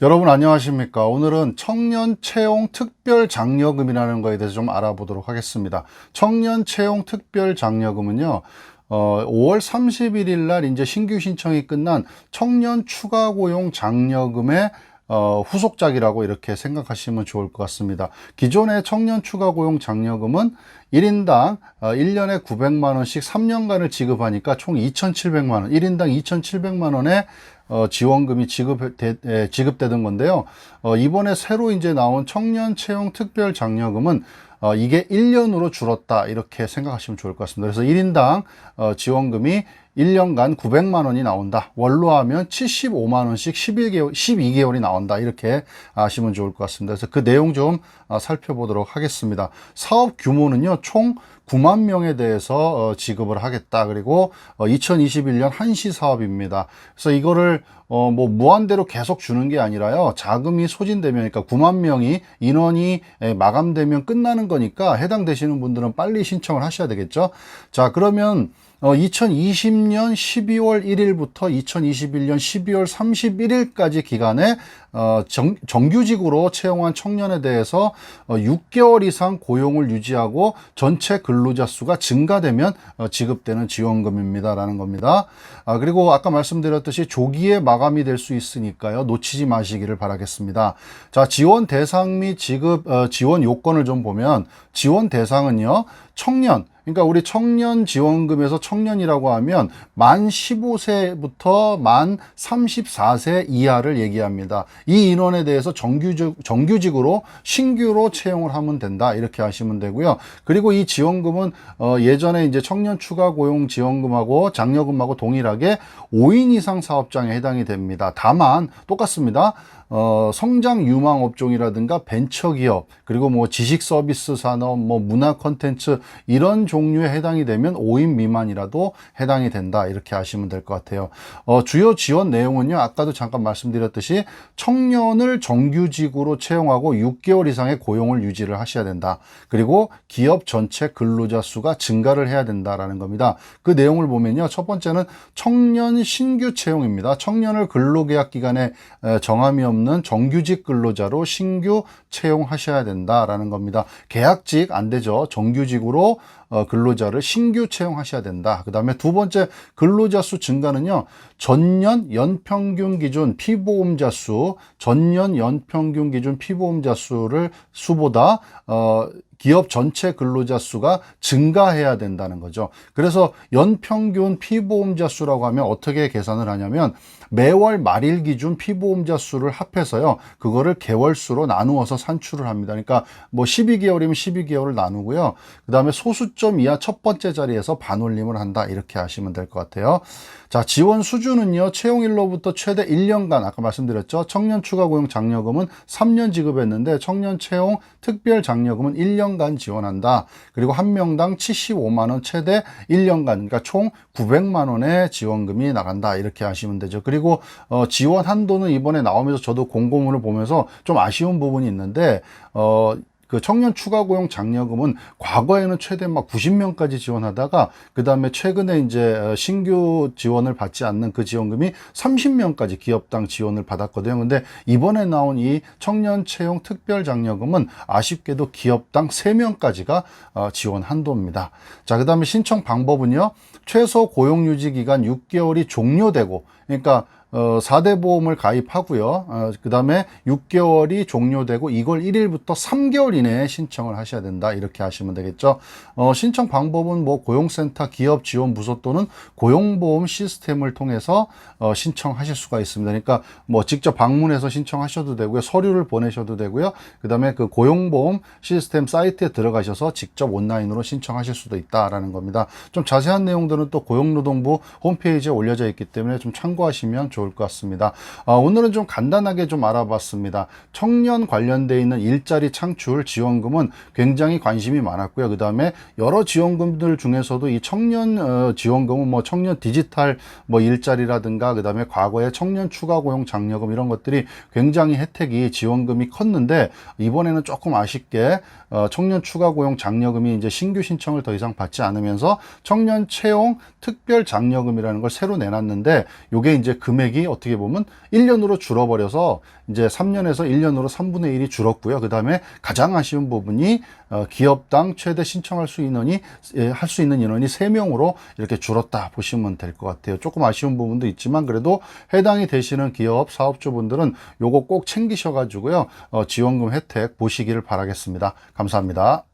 여러분 안녕하십니까? 오늘은 청년 채용 특별 장려금이라는 거에 대해서 좀 알아보도록 하겠습니다. 청년 채용 특별 장려금은요, 5월 31일 날 이제 신규 신청이 끝난 청년 추가 고용 장려금의 후속작이라고 이렇게 생각하시면 좋을 것 같습니다. 기존의 청년 추가 고용 장려금은 1인당 1년에 900만 원씩 3년간을 지급하니까 총 2,700만 원, 1인당 2,700만 원의 지원금이 지급되던 건데요. 이번에 새로 이제 나온 청년 채용 특별 장려금은 이게 1년으로 줄었다 이렇게 생각하시면 좋을 것 같습니다. 그래서 1인당 지원금이 1년간 900만 원이 나온다. 월로 하면 75만 원씩 12개월이 나온다. 이렇게 아시면 좋을 것 같습니다. 그래서 그 내용 좀 살펴보도록 하겠습니다. 사업 규모는요, 총 9만 명에 대해서 지급을 하겠다. 그리고 2021년 한시 사업입니다. 그래서 이거를 뭐 무한대로 계속 주는 게 아니라요, 자금이 소진되면, 그러니까 9만 명이 인원이 마감되면 끝나는 거니까 해당되시는 분들은 빨리 신청을 하셔야 되겠죠. 자, 그러면 2020년 12월 1일부터 2021년 12월 31일까지 기간에 정규직으로 채용한 청년에 대해서 6개월 이상 고용을 유지하고 전체 근로자 수가 증가되면 지급되는 지원금입니다라는 겁니다. 그리고 아까 말씀드렸듯이 조기에 마감이 될 수 있으니까요, 놓치지 마시기를 바라겠습니다. 자, 지원 대상 및 지원 요건을 좀 보면, 지원 대상은요, 청년, 그러니까 우리 청년 지원금에서 청년이라고 하면 만 15세부터 만 34세 이하를 얘기합니다. 이 인원에 대해서 정규직으로 신규로 채용을 하면 된다. 이렇게 하시면 되고요. 그리고 이 지원금은 예전에 이제 청년 추가 고용 지원금하고 장려금하고 동일하게 5인 이상 사업장에 해당이 됩니다. 다만 똑같습니다. 성장 유망 업종이라든가 벤처기업, 그리고 뭐 지식 서비스 산업, 뭐 문화 콘텐츠, 이런 종류에 해당이 되면 5인 미만이라도 해당이 된다. 이렇게 아시면 될 것 같아요. 주요 지원 내용은요, 아까도 잠깐 말씀드렸듯이 청년을 정규직으로 채용하고 6개월 이상의 고용을 유지를 하셔야 된다. 그리고 기업 전체 근로자 수가 증가를 해야 된다라는 겁니다. 그 내용을 보면요, 첫 번째는 청년 신규 채용입니다. 청년을 근로계약 기간에 정함이 없는 정규직 근로자로 신규 채용하셔야 된다라는 겁니다. 계약직 안 되죠. 정규직으로 근로자를 신규 채용하셔야 된다. 그 다음에 두 번째, 근로자 수 증가는요, 전년 연평균 기준 피보험자 수, 전년 연평균 기준 피보험자 수보다 기업 전체 근로자 수가 증가해야 된다는 거죠. 그래서 연평균 피보험자 수라고 하면 어떻게 계산을 하냐면, 매월 말일 기준 피보험자 수를 합해서요, 그거를 개월수로 나누어서 산출을 합니다. 그러니까 뭐 12개월이면 12개월을 나누고요, 그 다음에 소수점 이하 첫 번째 자리에서 반올림을 한다. 이렇게 하시면 될 것 같아요. 자, 지원 수준은요, 채용일로부터 최대 1년간, 아까 말씀드렸죠, 청년 추가 고용 장려금은 3년 지급했는데 청년 채용 특별 장려금은 1년간 지원한다. 그리고 한 명당 75만 원, 최대 1년간, 그러니까 총 900만 원의 지원금이 나간다. 이렇게 하시면 되죠. 그리고 지원 한도는 이번에 나오면서 저도 공고문을 보면서 좀 아쉬운 부분이 있는데, 그 청년 추가 고용 장려금은 과거에는 최대 막 90명까지 지원하다가, 그 다음에 최근에 이제 신규 지원을 받지 않는 그 지원금이 30명까지 기업당 지원을 받았거든요. 근데 이번에 나온 이 청년 채용 특별 장려금은 아쉽게도 기업당 3명까지가 지원 한도입니다. 자, 그 다음에 신청 방법은요, 최소 고용 유지 기간 6개월이 종료되고, 그러니까 4대 보험을 가입하고요. 그 다음에 6개월이 종료되고 이걸 1일부터 3개월 이내에 신청을 하셔야 된다. 이렇게 하시면 되겠죠. 신청 방법은 뭐 고용센터 기업지원부서 또는 고용보험 시스템을 통해서 신청하실 수가 있습니다. 그러니까 뭐 직접 방문해서 신청하셔도 되고요, 서류를 보내셔도 되고요, 그 다음에 그 고용보험 시스템 사이트에 들어가셔서 직접 온라인으로 신청하실 수도 있다라는 겁니다. 좀 자세한 내용들은 또 고용노동부 홈페이지에 올려져 있기 때문에 좀 참고하시면 좋을 것 같습니다. 오늘은 좀 간단하게 좀 알아봤습니다. 청년 관련되어 있는 일자리 창출 지원금은 굉장히 관심이 많았고요. 그 다음에 여러 지원금들 중에서도 이 청년 지원금은 뭐 청년 디지털 뭐 일자리라든가, 그 다음에 과거에 청년 추가 고용 장려금, 이런 것들이 굉장히 혜택이 지원금이 컸는데, 이번에는 조금 아쉽게 청년 추가 고용 장려금이 이제 신규 신청을 더 이상 받지 않으면서 청년 채용 특별 장려금이라는 걸 새로 내놨는데, 요게 이제 금액이 금액이 어떻게 보면 1년으로 줄어버려서 이제 3년에서 1년으로 3분의 1이 줄었고요. 그 다음에 가장 아쉬운 부분이 기업당 최대 신청할 수 인원이 할 수 있는 인원이 3명으로 이렇게 줄었다 보시면 될 것 같아요. 조금 아쉬운 부분도 있지만 그래도 해당이 되시는 기업 사업주분들은 요거 꼭 챙기셔 가지고요. 지원금 혜택 보시기를 바라겠습니다. 감사합니다.